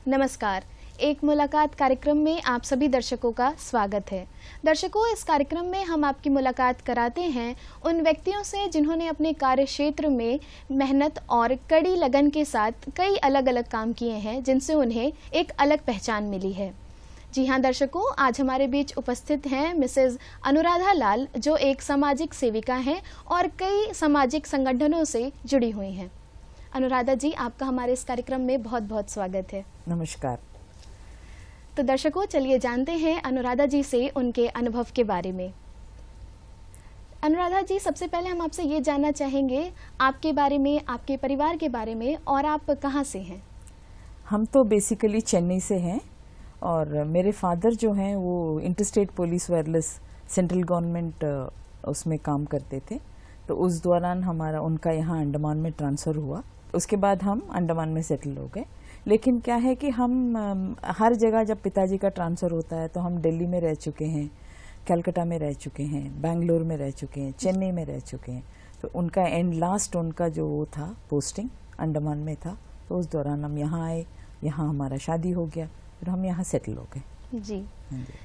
नमस्कार। एक मुलाकात कार्यक्रम में आप सभी दर्शकों का स्वागत है। दर्शकों, इस कार्यक्रम में हम आपकी मुलाकात कराते हैं उन व्यक्तियों से जिन्होंने अपने कार्य क्षेत्र में मेहनत और कड़ी लगन के साथ कई अलग अलग काम किए हैं, जिनसे उन्हें एक अलग पहचान मिली है। जी हाँ दर्शकों, आज हमारे बीच उपस्थित हैं मिसेज अनुराधा लाल, जो एक सामाजिक सेविका हैं और कई सामाजिक संगठनों से जुड़ी हुई हैं। अनुराधा जी, आपका हमारे इस कार्यक्रम में बहुत बहुत स्वागत है। नमस्कार। तो दर्शकों, चलिए जानते हैं अनुराधा जी से उनके अनुभव के बारे में। अनुराधा जी, सबसे पहले हम आपसे ये जानना चाहेंगे आपके बारे में, आपके परिवार के बारे में, और आप कहाँ से हैं? हम तो बेसिकली चेन्नई से हैं और मेरे फादर जो हैं वो interstate police wireless central government उसमें काम करते थे। तो उस दौरान हमारा उनका यहाँ अंडमान में ट्रांसफ़र हुआ। उसके बाद हम अंडमान में सेटल हो गए। लेकिन क्या है कि हम हर जगह जब पिताजी का ट्रांसफ़र होता है तो हम दिल्ली में रह चुके हैं, कलकत्ता में रह चुके हैं, बेंगलोर में रह चुके हैं, चेन्नई में रह चुके हैं। तो उनका लास्ट उनका जो वो था पोस्टिंग अंडमान में था। तो उस दौरान हम यहाँ आए, यहाँ हमारा शादी हो गया, फिर हम यहाँ सेटल हो गए। जी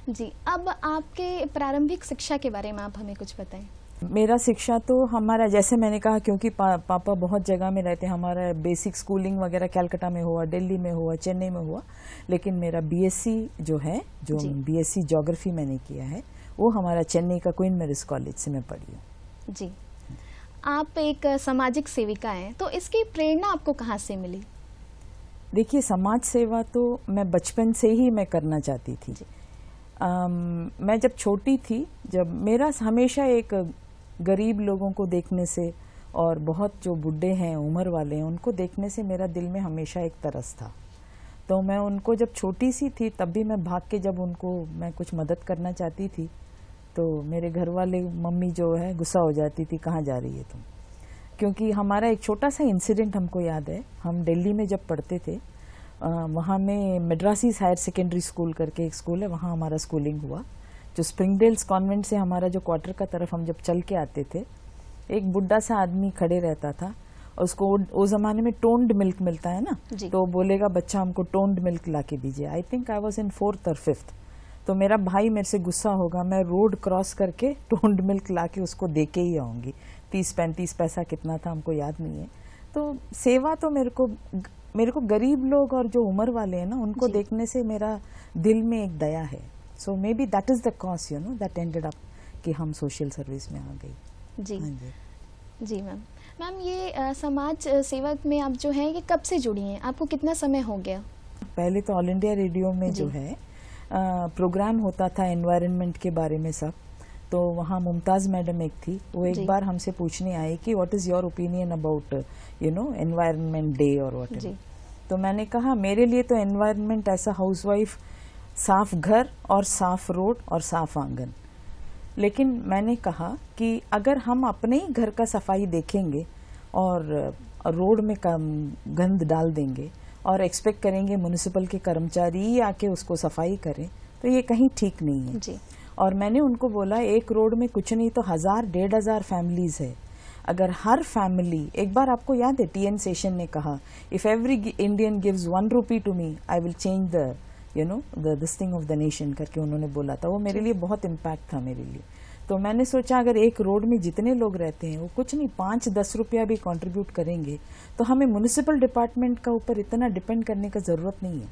जी। अब आपके प्रारंभिक शिक्षा के बारे में आप हमें कुछ बताएं। मेरा शिक्षा तो हमारा, जैसे मैंने कहा, क्योंकि पापा बहुत जगह में रहते हैं, हमारा बेसिक स्कूलिंग वगैरह कलकत्ता में हुआ, दिल्ली में हुआ, चेन्नई में हुआ। लेकिन मेरा बीएससी जो है, जो बीएससी ज्योग्राफी मैंने किया है, वो हमारा चेन्नई का क्वीन मैरिज कॉलेज से मैं पढ़ी हूँ। जी। आप एक सामाजिक सेविका हैं, तो इसकी प्रेरणा आपको कहाँ से मिली? देखिए, समाज सेवा तो मैं बचपन से ही मैं करना चाहती थी। मैं जब छोटी थी, जब मेरा हमेशा एक गरीब लोगों को देखने से और बहुत जो बूढ़े हैं, उम्र वाले हैं, उनको देखने से मेरा दिल में हमेशा एक तरस था। तो मैं उनको, जब छोटी सी थी तब भी मैं भाग के जब उनको मैं कुछ मदद करना चाहती थी तो मेरे घर वाले, मम्मी जो है, गुस्सा हो जाती थी, कहाँ जा रही है तुम। क्योंकि हमारा एक छोटा सा इंसिडेंट हमको याद है। हम दिल्ली में जब पढ़ते थे, वहाँ में मद्रासीज हायर सेकेंडरी स्कूल करके एक स्कूल है, वहाँ हमारा स्कूलिंग हुआ। जो स्प्रिंगडेल्स कॉन्वेंट से हमारा जो क्वार्टर का तरफ हम जब चल के आते थे, एक बुढ़ा सा आदमी खड़े रहता था और उसको उस जमाने में टोन्ड मिल्क मिलता है ना, तो बोलेगा, बच्चा हमको टोन्ड मिल्क ला के दीजिए। I think I was in 4th और 5th। तो मेरा भाई मेरे से गुस्सा होगा, मैं रोड क्रॉस करके टोन्ड मिल्क ला के उसको दे के ही आऊँगी। 30-35 पैसा कितना था हमको याद नहीं है। तो सेवा तो मेरे को गरीब लोग और जो उम्र वाले हैं ना, उनको देखने से मेरा दिल में एक दया है। So maybe that is the cause, you know, that ended up कि हम सोशल सर्विस में आ गई। जी जी मैम, ये समाज सेवक में आप जो हैं, ये कब से जुड़ी हैं? आपको कितना समय हो गया? पहले तो ऑल इंडिया रेडियो में जो है प्रोग्राम होता था एनवायरनमेंट के बारे में सब। तो वहाँ मुमताज़ मैडम एक थी, वो एक बार हमसे पूछने आई कि what is your opinion about you know environment day और व्हाट। तो मैंने कहा, मेरे लिए तो एनवायरनमेंट ऐसा हाउसवाइफ, साफ घर और साफ रोड और साफ आंगन। लेकिन मैंने कहा कि अगर हम अपने ही घर का सफाई देखेंगे और रोड में गंद डाल देंगे और एक्सपेक्ट करेंगे म्युनिसिपल के कर्मचारी ही आके उसको सफाई करें, तो ये कहीं ठीक नहीं है जी। और मैंने उनको बोला, एक रोड में कुछ नहीं तो 1000-1500 फैमिलीज है। अगर हर फैमिली, एक बार आपको याद है TN सेशन ने कहा, if every Indian gives 1 rupee to me, I will change the you know this thing of the nation करके उन्होंने बोला था। वो मेरे लिए बहुत इम्पैक्ट था मेरे लिए। तो मैंने सोचा, अगर एक रोड में जितने लोग रहते हैं वो कुछ नहीं 5-10 रुपया भी कंट्रीब्यूट करेंगे तो हमें म्युनिसिपल डिपार्टमेंट का ऊपर इतना डिपेंड करने का ज़रूरत नहीं है।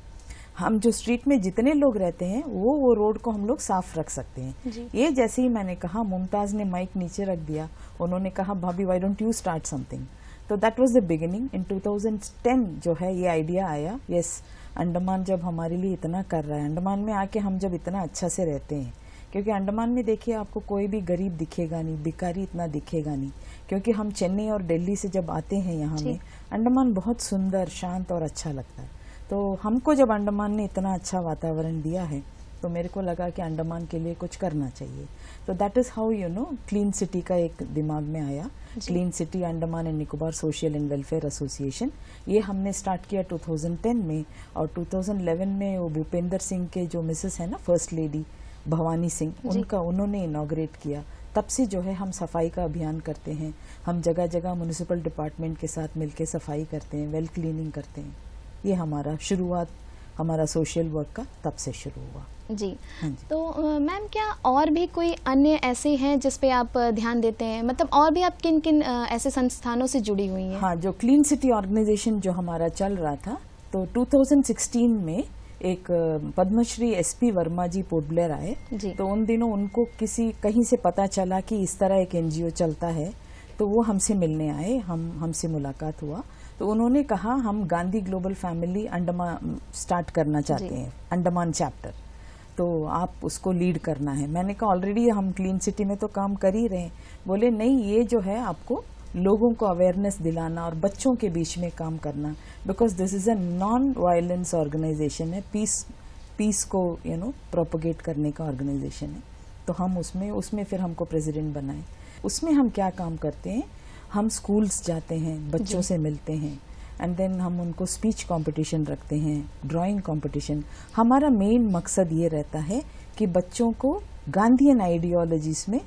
हम जो स्ट्रीट में जितने लोग रहते हैं वो रोड को हम लोग साफ रख सकते हैं। ये जैसे ही मैंने कहा, मुमताज़ ने माइक नीचे रख दिया। उन्होंने कहा, भाभी why don't you start something. तो दैट वाज द बिगिनिंग। इन 2010 जो है ये आइडिया आया। यस, अंडमान जब हमारे लिए इतना कर रहा है, अंडमान में आके हम जब इतना अच्छा से रहते हैं, क्योंकि अंडमान में देखिए आपको कोई भी गरीब दिखेगा नहीं, भिखारी इतना दिखेगा नहीं। क्योंकि हम चेन्नई और दिल्ली से जब आते हैं यहाँ में, अंडमान बहुत सुंदर, शांत और अच्छा लगता है। तो हमको जब अंडमान ने इतना अच्छा वातावरण दिया है तो मेरे को लगा कि अंडमान के लिए कुछ करना चाहिए। तो that is how you know clean city का एक दिमाग में आया। Clean city Andaman and Nicobar social and welfare association, ये हमने स्टार्ट किया 2010 में। और 2011 में वो भूपेंद्र सिंह के जो मिसेस है ना, फर्स्ट लेडी भवानी सिंह, उन्होंने इनॉग्रेट किया। तब से जो है हम सफाई का अभियान करते हैं। हम जगह जगह म्युनिसिपल डिपार्टमेंट के साथ मिलकर सफाई करते हैं, वेल क्लीनिंग करते हैं। ये हमारा शुरुआत हमारा सोशल वर्क का तब से शुरू हुआ। जी, हाँ जी। तो मैम क्या और भी कोई अन्य ऐसे हैं जिस पे आप ध्यान देते हैं, मतलब और भी आप किन किन ऐसे संस्थानों से जुड़ी हुई हैं? हाँ, जो क्लीन सिटी ऑर्गेनाइजेशन जो हमारा चल रहा था, तो 2016 में एक पद्मश्री एसपी वर्मा जी पोर्ट ब्लेयर आए। तो उन दिनों उनको कहीं से पता चला कि इस तरह एक एनजीओ चलता है, तो वो हमसे मिलने आए, हमसे मुलाकात हुआ। तो उन्होंने कहा हम Gandhi global family Andaman start करना चाहते हैं, अंडमान चैप्टर, तो आप उसको लीड करना है। मैंने कहा ऑलरेडी हम क्लीन सिटी में तो काम कर ही रहे हैं। बोले नहीं, ये जो है आपको लोगों को अवेयरनेस दिलाना और बच्चों के बीच में काम करना, because this is a non violence organisation है, पीस को प्रोपोगेट करने का ऑर्गेनाइजेशन है। तो हम उसमें फिर हमको प्रेसिडेंट बनाए। उसमें हम क्या काम करते हैं, हम स्कूल्स जाते हैं, बच्चों से मिलते हैं, एंड देन हम उनको स्पीच कंपटीशन रखते हैं, ड्राइंग कंपटीशन। हमारा मेन मकसद ये रहता है कि बच्चों को गांधीयन आइडियोलॉजीज में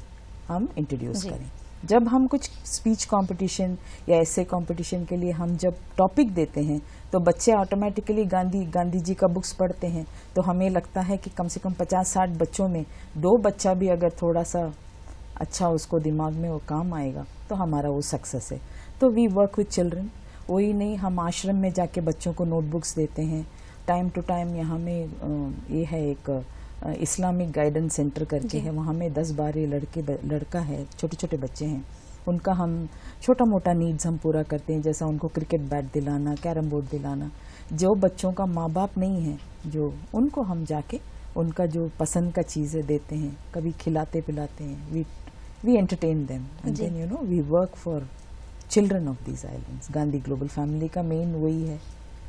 हम इंट्रोड्यूस करें। जब हम कुछ स्पीच कंपटीशन या ऐसे कंपटीशन के लिए हम जब टॉपिक देते हैं, तो बच्चे ऑटोमेटिकली गांधी जी का बुक्स पढ़ते हैं। तो हमें लगता है कि कम से कम 50-60 बच्चों में 2 बच्चा भी अगर थोड़ा सा अच्छा उसको दिमाग में वो काम आएगा, तो हमारा वो सक्सेस है। तो वी वर्क विथ चिल्ड्रन। वही नहीं, हम आश्रम में जाके बच्चों को नोटबुक्स देते हैं। टाइम टू टाइम यहाँ में ये है एक इस्लामिक गाइडेंस सेंटर करके है, वहाँ में 10-12 लड़का है, छोटे छोटे बच्चे हैं, उनका हम छोटा मोटा नीड्स हम पूरा करते हैं, जैसा उनको क्रिकेट बैट दिलाना, कैरम बोर्ड दिलाना। जो बच्चों का माँ बाप नहीं है, जो उनको हम जाके उनका जो पसंद का चीज़ें देते हैं, कभी खिलाते पिलाते हैं, we entertain them, and then we work for children of these islands. Gandhi global family का मेन वही है।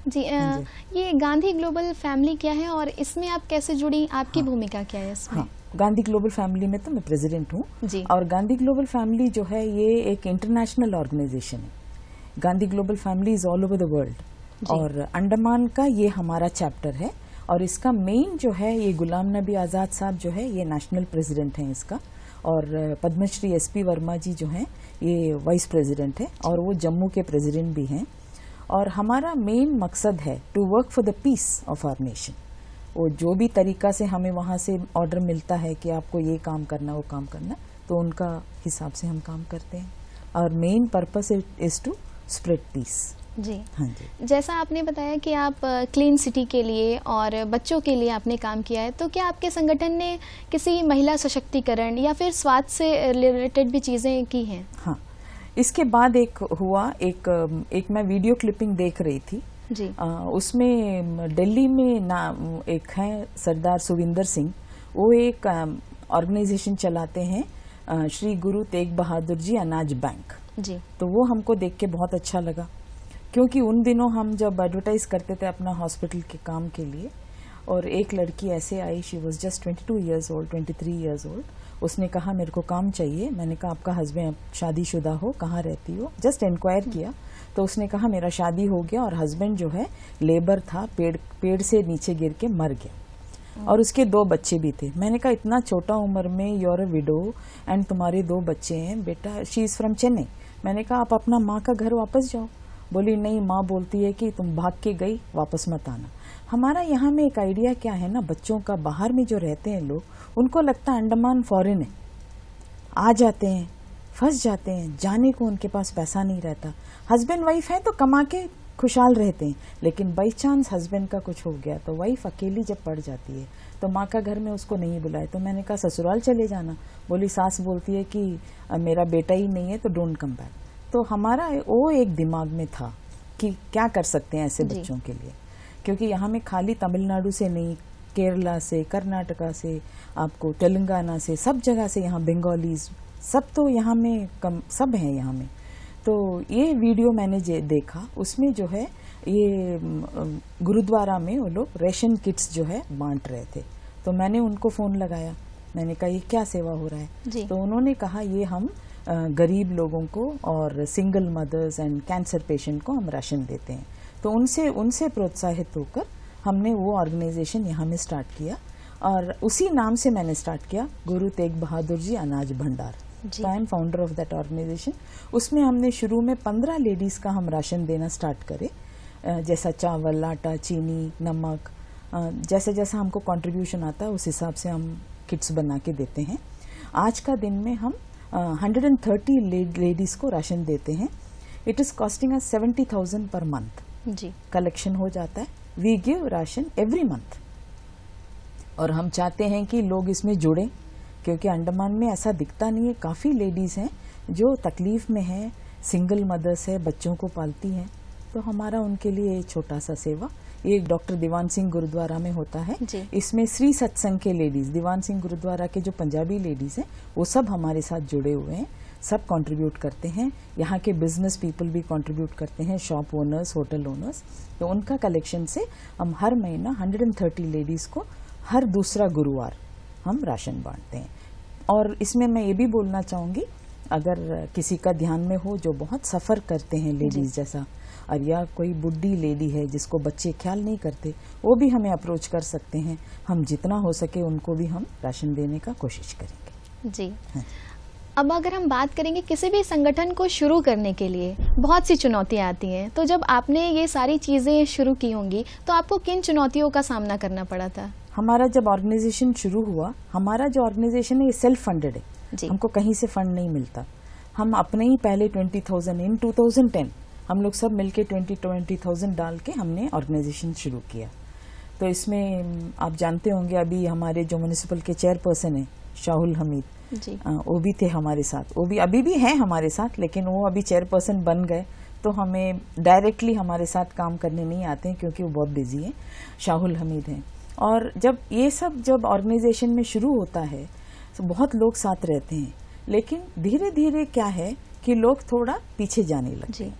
जी, ये गांधी ग्लोबल फैमिली क्या है और इसमें आप कैसे जुड़ी, आपकी भूमिका क्या है इसमें? हाँ, गांधी ग्लोबल फैमिली में तो मैं प्रेसिडेंट हूँ, और गांधी ग्लोबल फैमिली जो है ये एक इंटरनेशनल ऑर्गेनाइजेशन है। Gandhi global family is all over the world, और अंडमान का ये हमारा चैप्टर है। और इसका मेन जो है ये गुलाम नबी आज़ाद साहब जो है ये नेशनल प्रेसिडेंट हैं इसका, और पद्मश्री एसपी वर्मा जी जो हैं ये वाइस प्रेसिडेंट हैं, और वो जम्मू के प्रेसिडेंट भी हैं। और हमारा मेन मकसद है to work for the peace of our nation. वो जो भी तरीका से हमें वहाँ से ऑर्डर मिलता है कि आपको ये काम करना, वो काम करना, तो उनका हिसाब से हम काम करते हैं। और main purpose is to spread peace. जी, हाँ जी। जैसा आपने बताया कि आप क्लीन सिटी के लिए और बच्चों के लिए आपने काम किया है, तो क्या आपके संगठन ने किसी महिला सशक्तिकरण या फिर स्वास्थ्य से रिलेटेड भी चीज़ें की हैं? हाँ, इसके बाद एक मैं वीडियो क्लिपिंग देख रही थी जी। उसमें दिल्ली में एक है सरदार सुविंदर सिंह, वो एक ऑर्गेनाइजेशन चलाते हैं, श्री गुरु तेग बहादुर जी अनाज बैंक जी। तो वो हमको देख के बहुत अच्छा लगा, क्योंकि उन दिनों हम जब एडवर्टाइज करते थे अपना हॉस्पिटल के काम के लिए, और एक लड़की ऐसे आई, she was just 22 years old, 23 years old. उसने कहा मेरे को काम चाहिए। मैंने कहा आपका हस्बैंड शादीशुदा हो, कहाँ रहती हो, जस्ट इंक्वायर किया। तो उसने कहा मेरा शादी हो गया और हस्बैंड जो है लेबर था, पेड़ से नीचे गिर के मर गया, और उसके 2 बच्चे भी थे। मैंने कहा इतना छोटा उम्र में you are a widow and तुम्हारे 2 बच्चे हैं बेटा। She is from Chennai. मैंने कहा आप अपना माँ का घर वापस जाओ। बोली नहीं, माँ बोलती है कि तुम भाग के गई, वापस मत आना। हमारा यहाँ में एक आइडिया क्या है ना, बच्चों का, बाहर में जो रहते हैं लोग, उनको लगता है अंडमान फॉरेन है, आ जाते हैं, फंस जाते हैं, जाने को उनके पास पैसा नहीं रहता। हस्बैंड वाइफ है तो कमा के खुशहाल रहते हैं, लेकिन बाई चांस हस्बैंड का कुछ हो गया तो वाइफ अकेली जब पड़ जाती है तो माँ का घर में उसको नहीं बुलाए। तो मैंने कहा ससुराल चले जाना। बोली सास बोलती है कि मेरा बेटा ही नहीं है तो डोंट कम बैक। तो हमारा वो एक दिमाग में था कि क्या कर सकते हैं ऐसे बच्चों के लिए, क्योंकि यहाँ में खाली तमिलनाडु से नहीं, केरला से, कर्नाटका से, आपको तेलंगाना से, सब जगह से, यहाँ बंगालीज सब तो यहाँ में सब हैं यहाँ में। तो ये वीडियो मैंने देखा, उसमें जो है ये गुरुद्वारा में वो लोग रेशन किट्स जो है बांट रहे थे। तो मैंने उनको फ़ोन लगाया, मैंने कहा ये क्या सेवा हो रहा है? तो उन्होंने कहा ये हम गरीब लोगों को और single mothers and cancer patient को हम राशन देते हैं। तो उनसे प्रोत्साहित होकर हमने वो ऑर्गेनाइजेशन यहाँ में स्टार्ट किया, और उसी नाम से मैंने स्टार्ट किया, गुरु तेग बहादुर जी अनाज भंडार। I am founder of that organisation. उसमें हमने शुरू में 15 लेडीज़ का हम राशन देना स्टार्ट करे, जैसा चावल, आटा, चीनी, नमक, जैसे जैसा हमको कंट्रीब्यूशन आता है उस हिसाब से हम किट्स बना के देते हैं। आज का दिन में हम 130 लेडीज़ को राशन देते हैं। It is costing us 70,000 per month. Ji, collection हो जाता है। We give ration every month और हम चाहते हैं कि लोग इसमें जुड़ें, क्योंकि अंडमान में ऐसा दिखता नहीं है। काफ़ी लेडीज़ हैं जो तकलीफ़ में हैं, सिंगल मदर्स है, बच्चों को पालती हैं। तो हमारा उनके लिए छोटा सा सेवा ये डॉक्टर दीवान सिंह गुरुद्वारा में होता है। इसमें श्री सत्संग के लेडीज़, दीवान सिंह गुरुद्वारा के जो पंजाबी लेडीज़ हैं वो सब हमारे साथ जुड़े हुए हैं, सब कंट्रीब्यूट करते हैं। यहाँ के बिजनेस पीपल भी कंट्रीब्यूट करते हैं, शॉप ओनर्स, होटल ओनर्स। तो उनका कलेक्शन से हम हर महीना 130 लेडीज़ को हर दूसरा गुरुवार हम राशन बांटते हैं। और इसमें मैं ये भी बोलना चाहूँगी, अगर किसी का ध्यान में हो जो बहुत सफ़र करते हैं लेडीज़ जैसा, और या कोई बुढ़ी लेडी है जिसको बच्चे ख्याल नहीं करते, वो भी हमें अप्रोच कर सकते हैं। हम जितना हो सके उनको भी हम राशन देने का कोशिश करेंगे। जी, अब अगर हम बात करेंगे किसी भी संगठन को शुरू करने के लिए बहुत सी चुनौतियां आती हैं, तो जब आपने ये सारी चीज़ें शुरू की होंगी तो आपको किन चुनौतियों का सामना करना पड़ा था? हमारा जब ऑर्गेनाइजेशन शुरू हुआ, हमारा जो ऑर्गेनाइजेशन है ये सेल्फ फंडेड है, हमको कहीं से फंड नहीं मिलता। हम अपने ही पहले 20,000 इन 2010 हम लोग सब मिलके 20,000 डाल के हमने ऑर्गेनाइजेशन शुरू किया। तो इसमें आप जानते होंगे अभी हमारे जो म्यूनिसिपल के चेयरपर्सन हैं शाहुल हमीद जी, वो भी थे हमारे साथ, वो भी अभी भी हैं हमारे साथ, लेकिन वो अभी चेयरपर्सन बन गए तो हमें डायरेक्टली हमारे साथ काम करने नहीं आते हैं क्योंकि वो बहुत बिजी हैं। शाहुल हमीद हैं। और जब ऑर्गेनाइजेशन में शुरू होता है तो बहुत लोग साथ रहते हैं, लेकिन धीरे धीरे क्या है कि लोग थोड़ा पीछे जाने लगे।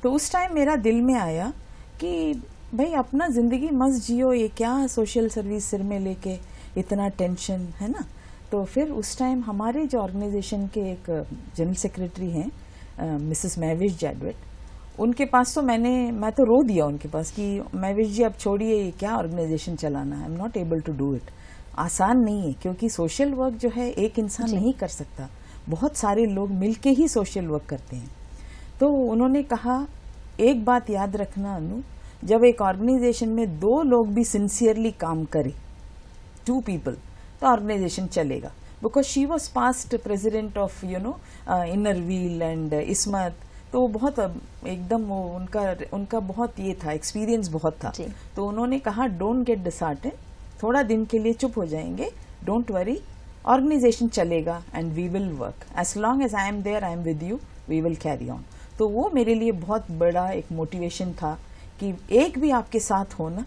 तो उस टाइम मेरा दिल में आया कि भाई अपना जिंदगी मस्त जियो, ये क्या सोशल सर्विस सिर में लेके इतना टेंशन है ना। तो फिर उस टाइम हमारे जो ऑर्गेनाइजेशन के एक जनरल सेक्रेटरी हैं मिसेस महविश जैडवेट, उनके पास तो मैं तो रो दिया उनके पास कि महविश जी अब छोड़िए, ये क्या ऑर्गेनाइजेशन चलाना है, I am not able to do it. आसान नहीं है क्योंकि सोशल वर्क जो है एक इंसान नहीं कर सकता, बहुत सारे लोग मिलके ही सोशल वर्क करते हैं। तो उन्होंने कहा एक बात याद रखना अनु, जब एक ऑर्गेनाइजेशन में 2 लोग भी सिंसियरली काम करें, 2 पीपल, तो ऑर्गेनाइजेशन चलेगा। Because she was past president of Inner Wheel and Ismat, तो बहुत एकदम उनका बहुत ये था, एक्सपीरियंस बहुत था। तो उन्होंने कहा डोंट गेट डिसहार्टेंड, थोड़ा दिन के लिए चुप हो जाएंगे, डोंट वरी, ऑर्गेनाइजेशन चलेगा and we will work, as long as I am there, I am with you, we will carry on. तो वो मेरे लिए बहुत बड़ा एक मोटिवेशन था कि एक भी आपके साथ हो ना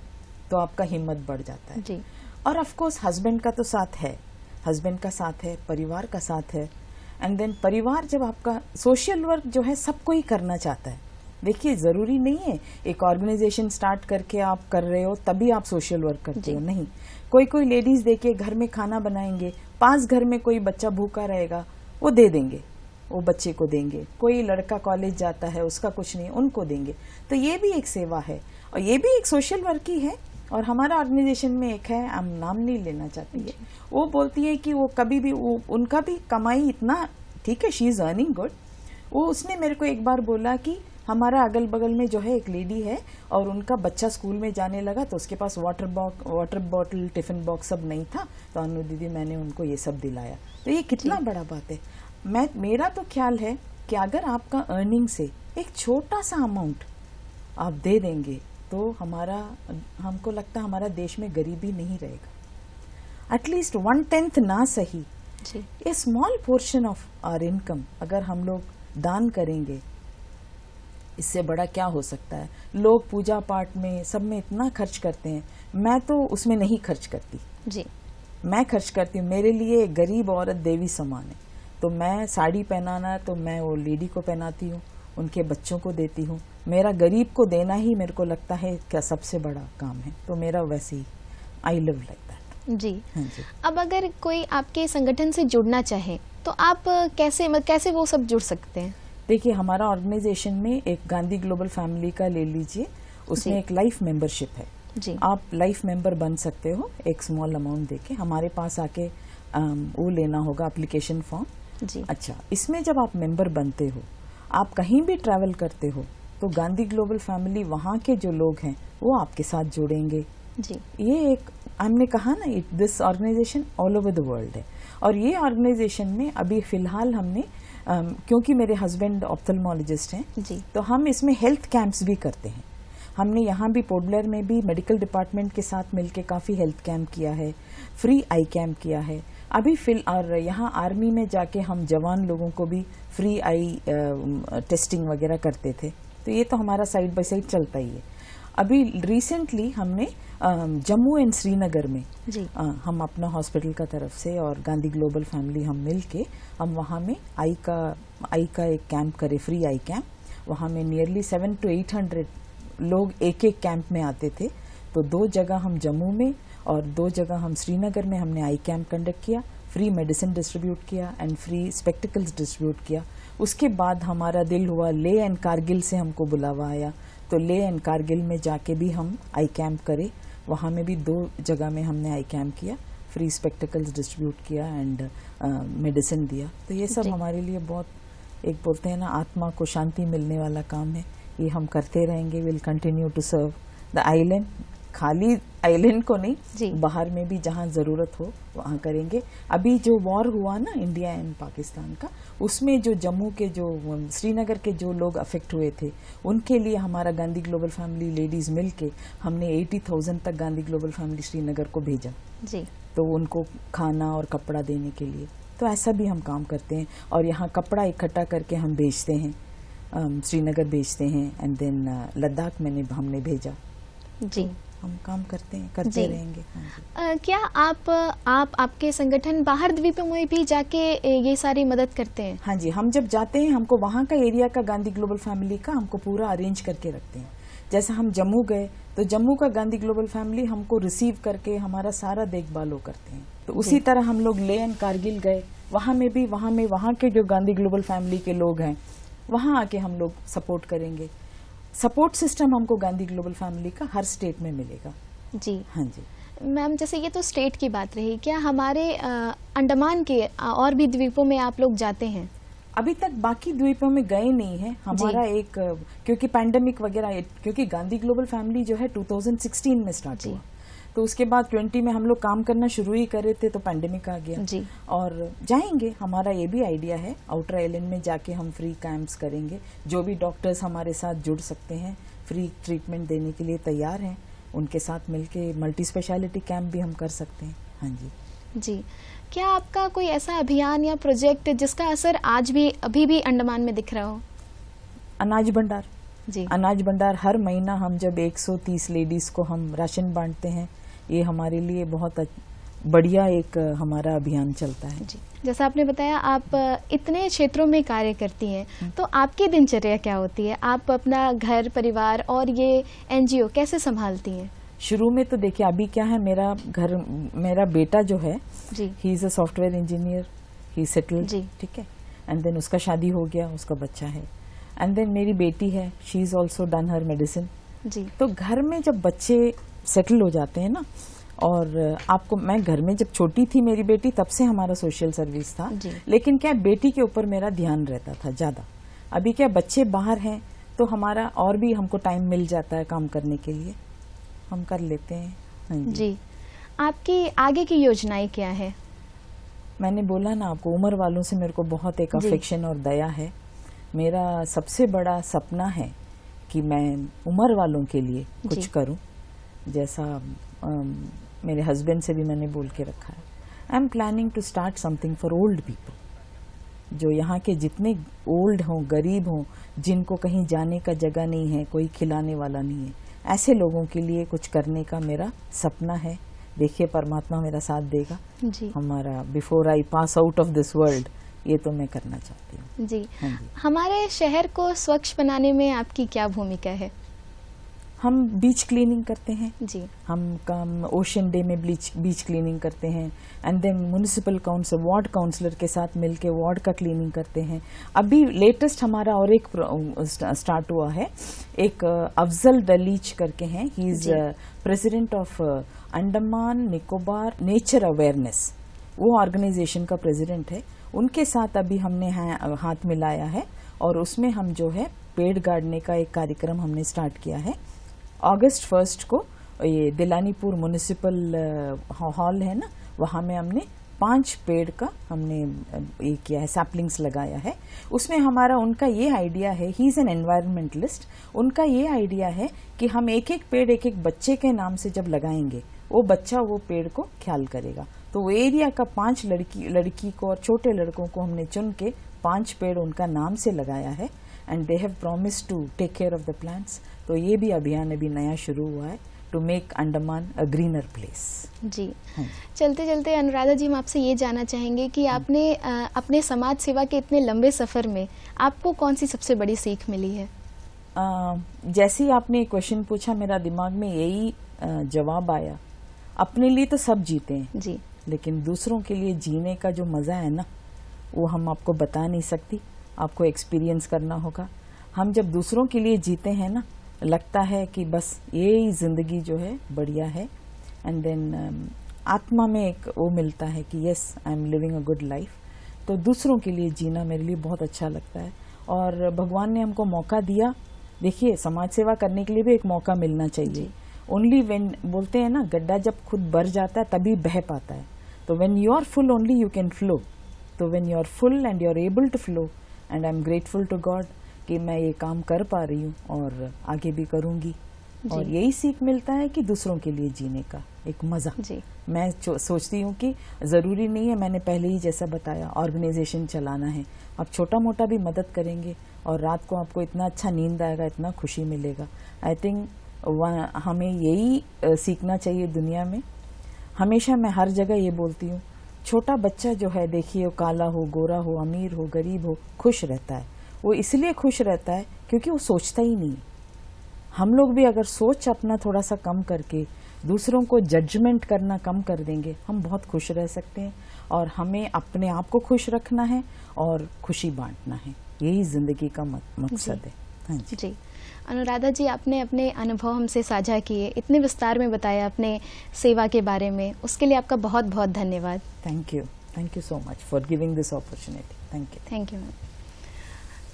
तो आपका हिम्मत बढ़ जाता है जी। और ऑफ कोर्स हस्बैंड का तो साथ है, हस्बैंड का साथ है, परिवार का साथ है। एंड देन परिवार जब आपका, सोशल वर्क जो है सबको ही करना चाहता है। देखिए जरूरी नहीं है एक ऑर्गेनाइजेशन स्टार्ट करके आप कर रहे हो तभी आप सोशल वर्क करते हो, नहीं। कोई लेडीज देखिए घर में खाना बनाएंगे, पास घर में कोई बच्चा भूखा रहेगा वो दे देंगे, वो बच्चे को देंगे। कोई लड़का कॉलेज जाता है उसका कुछ नहीं, उनको देंगे। तो ये भी एक सेवा है और ये भी एक सोशल वर्क ही है। और हमारा ऑर्गेनाइजेशन में एक है, हम नाम नहीं लेना चाहती है, वो बोलती है कि वो कभी भी उनका भी कमाई इतना ठीक है, शी इज अर्निंग गुड। उसने मेरे को एक बार बोला कि हमारा अगल बगल में जो है एक लेडी है और उनका बच्चा स्कूल में जाने लगा तो उसके पास वाटर बॉटल, टिफिन बॉक्स सब नहीं था, तो अनु दीदी मैंने उनको ये सब दिलाया। तो ये कितना बड़ा बात है। मेरा तो ख्याल है कि अगर आपका अर्निंग से एक छोटा सा अमाउंट आप दे देंगे तो हमको लगता है हमारा देश में गरीबी नहीं रहेगा। एटलीस्ट 1/10 ना सही, a small portion of our income अगर हम लोग दान करेंगे, इससे बड़ा क्या हो सकता है। लोग पूजा पाठ में सब में इतना खर्च करते हैं, मैं तो उसमें नहीं खर्च करती जी। मैं खर्च करती हूँ, मेरे लिए गरीब औरत देवी समान है। तो मैं साड़ी पहनाना तो मैं वो लेडी को पहनाती हूँ, उनके बच्चों को देती हूँ। मेरा गरीब को देना ही मेरे को लगता है क्या सबसे बड़ा काम है। तो मेरा वैसे ही आई लिव लाइक दैट जी। हाँ जी। अब अगर कोई आपके संगठन से जुड़ना चाहे तो आप कैसे वो सब जुड़ सकते हैं? देखिए हमारा ऑर्गेनाइजेशन में एक गांधी ग्लोबल फैमिली का ले लीजिए, उसमें एक लाइफ मेंबरशिप है जी। आप लाइफ मेंबर बन सकते हो, एक स्मॉल अमाउंट देके हमारे पास आके वो लेना होगा एप्लीकेशन फॉर्म जी। अच्छा, इसमें जब आप मेंबर बनते हो, आप कहीं भी ट्रैवल करते हो तो गांधी ग्लोबल फैमिली वहाँ के जो लोग हैं वो आपके साथ जुड़ेंगे, जी। ये एक हमने कहा ना, this organisation all over the world है। और ये ऑर्गेनाइजेशन में अभी फिलहाल हमने क्योंकि मेरे हस्बैंड ऑप्थेल्मोलॉजिस्ट हैं जी। तो हम इसमें हेल्थ कैंप्स भी करते हैं। हमने यहाँ भी पोर्ट ब्लेयर में भी मेडिकल डिपार्टमेंट के साथ मिलके काफ़ी हेल्थ कैंप किया है, फ्री आई कैंप किया है अभी और यहाँ आर्मी में जाके हम जवान लोगों को भी फ्री आई टेस्टिंग वगैरह करते थे। तो ये तो हमारा साइड बाय साइड चलता ही है। अभी रिसेंटली हमने जम्मू एंड श्रीनगर में हम अपना हॉस्पिटल का तरफ से और गांधी ग्लोबल फैमिली हम मिल के हम वहाँ में आई का एक कैंप करे, फ्री आई कैंप। वहाँ में नियरली 700 to 800 लोग एक एक कैंप में आते थे। तो 2 जगह हम जम्मू में और 2 जगह हम श्रीनगर में हमने आई कैंप कंडक्ट किया, फ्री मेडिसिन डिस्ट्रीब्यूट किया एंड फ्री स्पेक्टिकल्स डिस्ट्रीब्यूट किया। उसके बाद हमारा दिल हुआ, ले एंड कारगिल से हमको बुलावा आया तो ले एंड कारगिल में जाके भी हम आई कैंप करे। वहाँ में भी 2 जगह में हमने आई कैंप किया, फ्री स्पेक्टिकल्स डिस्ट्रीब्यूट किया एंड मेडिसिन दिया। तो ये सब हमारे लिए बहुत, एक बोलते हैं ना, आत्मा को शांति मिलने वाला काम है। ये हम करते रहेंगे। Will continue to serve the island, खाली आइलैंड को नहीं, बाहर में भी जहाँ जरूरत हो वहाँ करेंगे। अभी जो वॉर हुआ ना इंडिया एंड पाकिस्तान का, उसमें जो जम्मू के जो श्रीनगर के जो लोग अफेक्ट हुए थे उनके लिए हमारा गांधी ग्लोबल फैमिली लेडीज मिलके हमने 80,000 तक गांधी ग्लोबल फैमिली श्रीनगर को भेजा जी। तो उनको खाना और कपड़ा देने के लिए। तो ऐसा भी हम काम करते हैं और यहाँ कपड़ा इकट्ठा करके हम बेचते हैं, श्रीनगर बेचते हैं एंड देन लद्दाख में हमने भेजा। जी, हम काम करते हैं, करते रहेंगे। क्या आप आपके संगठन बाहर द्वीपों में भी जाके ये सारी मदद करते हैं? हाँ जी, हम जब जाते हैं हमको वहाँ का एरिया का गांधी ग्लोबल फैमिली का हमको पूरा अरेंज करके रखते हैं। जैसे हम जम्मू गए तो जम्मू का गांधी ग्लोबल फैमिली हमको रिसीव करके हमारा सारा देखभाल वो करते हैं। तो उसी तरह हम लोग ले एंड कारगिल गए, वहाँ में भी वहाँ के जो गांधी ग्लोबल फैमिली के लोग हैं वहाँ आके हम लोग सपोर्ट करेंगे। सपोर्ट सिस्टम हमको गांधी ग्लोबल फैमिली का हर स्टेट में मिलेगा। जी हाँ जी मैम, जैसे ये तो स्टेट की बात रही, क्या हमारे अंडमान के और भी द्वीपों में आप लोग जाते हैं? अभी तक बाकी द्वीपों में गए नहीं है। हमारा एक क्योंकि पैंडेमिक वगैरह, क्योंकि गांधी ग्लोबल फैमिली जो है 2016 में स्टार्ट हुआ, तो उसके बाद 20 में हम लोग काम करना शुरू ही कर रहे थे तो पैंडेमिक आ गया जी। और जाएंगे, हमारा ये भी आइडिया है आउटर आइलैंड में जाके हम फ्री कैंप्स करेंगे। जो भी डॉक्टर्स हमारे साथ जुड़ सकते हैं, फ्री ट्रीटमेंट देने के लिए तैयार हैं, उनके साथ मिलके मल्टी स्पेशलिटी कैंप भी हम कर सकते हैं। हाँ जी जी। क्या आपका कोई ऐसा अभियान या प्रोजेक्ट जिसका असर आज भी अभी भी अंडमान में दिख रहा हो? अनाज भंडार जी। अनाज भंडार हर महीना हम जब 130 लेडीज को हम राशन बांटते हैं, ये हमारे लिए बहुत बढ़िया एक हमारा अभियान चलता है। जी, जैसा आपने बताया आप इतने क्षेत्रों में कार्य करती हैं, तो आपकी दिनचर्या क्या होती है? आप अपना घर परिवार और ये एनजीओ कैसे संभालती हैं? शुरू में तो देखिए अभी क्या है, मेरा बेटा जो है जी, he is a software engineer, he settled, जी, ठीक है, एंड देन उसका शादी हो गया, उसका बच्चा है, एंड देन मेरी बेटी है, she is also done her medicine. जी। तो घर में जब बच्चे सेटल हो जाते हैं ना, और आपको, मैं घर में जब छोटी थी मेरी बेटी तब से हमारा सोशल सर्विस था, लेकिन क्या बेटी के ऊपर मेरा ध्यान रहता था ज्यादा। अभी क्या बच्चे बाहर हैं तो हमारा और भी हमको टाइम मिल जाता है काम करने के लिए, हम कर लेते हैं। हाँ जी। आपकी आगे की योजनाएं क्या है? मैंने बोला ना आपको, उम्र वालों से मेरे को बहुत एक अफेक्शन और दया है। मेरा सबसे बड़ा सपना है कि मैं उम्र वालों के लिए कुछ करूं, जैसा मेरे हस्बैंड से भी मैंने बोल के रखा है। I am planning to start something for old people, जो यहाँ के जितने ओल्ड हों, गरीब हों, जिनको कहीं जाने का जगह नहीं है, कोई खिलाने वाला नहीं है, ऐसे लोगों के लिए कुछ करने का मेरा सपना है। देखिए परमात्मा मेरा साथ देगा जी। हमारा before I pass out of this world, ये तो मैं करना चाहती हूँ। जी। हाँ जी। हमारे शहर को स्वच्छ बनाने में आपकी क्या भूमिका है? हम बीच क्लीनिंग करते हैं जी। हम ओशन डे में बीच क्लीनिंग करते हैं, and then municipal council, ward councillor के साथ मिलके वार्ड का क्लीनिंग करते हैं। अभी लेटेस्ट हमारा और एक स्टार्ट हुआ है, एक अफजल दलीच करके हैं, he is president of Andaman Nicobar nature awareness, वो ऑर्गेनाइजेशन का प्रेसिडेंट है। उनके साथ अभी हमने हाथ मिलाया है और उसमें हम जो है पेड़ गाड़ने का एक कार्यक्रम हमने स्टार्ट किया है। अगस्त 1 को ये दिलानीपुर म्युनिसिपल हॉल है ना, वहाँ में हमने 5 पेड़ का हमने ये किया है, सैपलिंग्स लगाया है। उसमें हमारा उनका ये आइडिया है, ही इज एन एनवायरमेंटलिस्ट, उनका ये आइडिया है कि हम एक एक पेड़ एक एक बच्चे के नाम से जब लगाएंगे, वो बच्चा वो पेड़ को ख्याल करेगा। तो वो एरिया का 5 लड़की को और छोटे लड़कों को हमने चुन के 5 पेड़ उनका नाम से लगाया है, and they have promised to take care of the plants. तो ये भी अभियान अभी नया शुरू हुआ है, to make Andaman a greener place. जी, चलते चलते अनुराधा जी, हम आपसे ये जानना चाहेंगे कि आपने अपने समाज सेवा के इतने लंबे सफर में आपको कौन सी सबसे बड़ी सीख मिली है? जैसे ही आपने क्वेश्चन पूछा, मेरा दिमाग में यही जवाब आया, अपने लिए तो सब जीते हैं जी, लेकिन दूसरों के लिए जीने का जो मजा है ना, वो हम आपको बता नहीं सकती, आपको एक्सपीरियंस करना होगा। हम जब दूसरों के लिए जीते हैं ना, लगता है कि बस यही जिंदगी जो है बढ़िया है, एंड देन आत्मा में एक वो मिलता है कि yes, I am living a good life. तो दूसरों के लिए जीना मेरे लिए बहुत अच्छा लगता है, और भगवान ने हमको मौका दिया। देखिए, समाज सेवा करने के लिए भी एक मौका मिलना चाहिए। ओनली व्हेन, बोलते हैं ना, गड्ढा जब खुद भर जाता है तभी बह पाता है। तो when you are full only you can flow. तो when you are full and you are able to flow, and I am grateful to God कि मैं ये काम कर पा रही हूँ और आगे भी करूंगी। और यही सीख मिलता है कि दूसरों के लिए जीने का एक मजा। मैं सोचती हूँ कि जरूरी नहीं है, मैंने पहले ही जैसा बताया, ऑर्गेनाइजेशन चलाना है। आप छोटा मोटा भी मदद करेंगे और रात को आपको इतना अच्छा नींद आएगा, इतना खुशी मिलेगा। आई थिंक हमें यही सीखना चाहिए दुनिया में। हमेशा मैं हर जगह ये बोलती हूँ, छोटा बच्चा जो है, देखिए, वो काला हो, गोरा हो, अमीर हो, गरीब हो, खुश रहता है। वो इसलिए खुश रहता है क्योंकि वो सोचता ही नहीं। हम लोग भी अगर सोच अपना थोड़ा सा कम करके दूसरों को जजमेंट करना कम कर देंगे, हम बहुत खुश रह सकते हैं। और हमें अपने आप को खुश रखना है और खुशी बांटना है, यही जिंदगी का मकसद है। हाँ जी। अनुराधा जी, आपने अपने अनुभव हमसे साझा किए, इतने विस्तार में बताया अपने सेवा के बारे में, उसके लिए आपका बहुत बहुत धन्यवाद। Thank you so much for giving this opportunity. Thank you ma'am.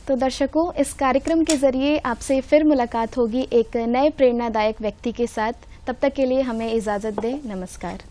तो दर्शकों, इस कार्यक्रम के जरिए आपसे फिर मुलाकात होगी एक नए प्रेरणादायक व्यक्ति के साथ। तब तक के लिए हमें इजाज़त दें। नमस्कार।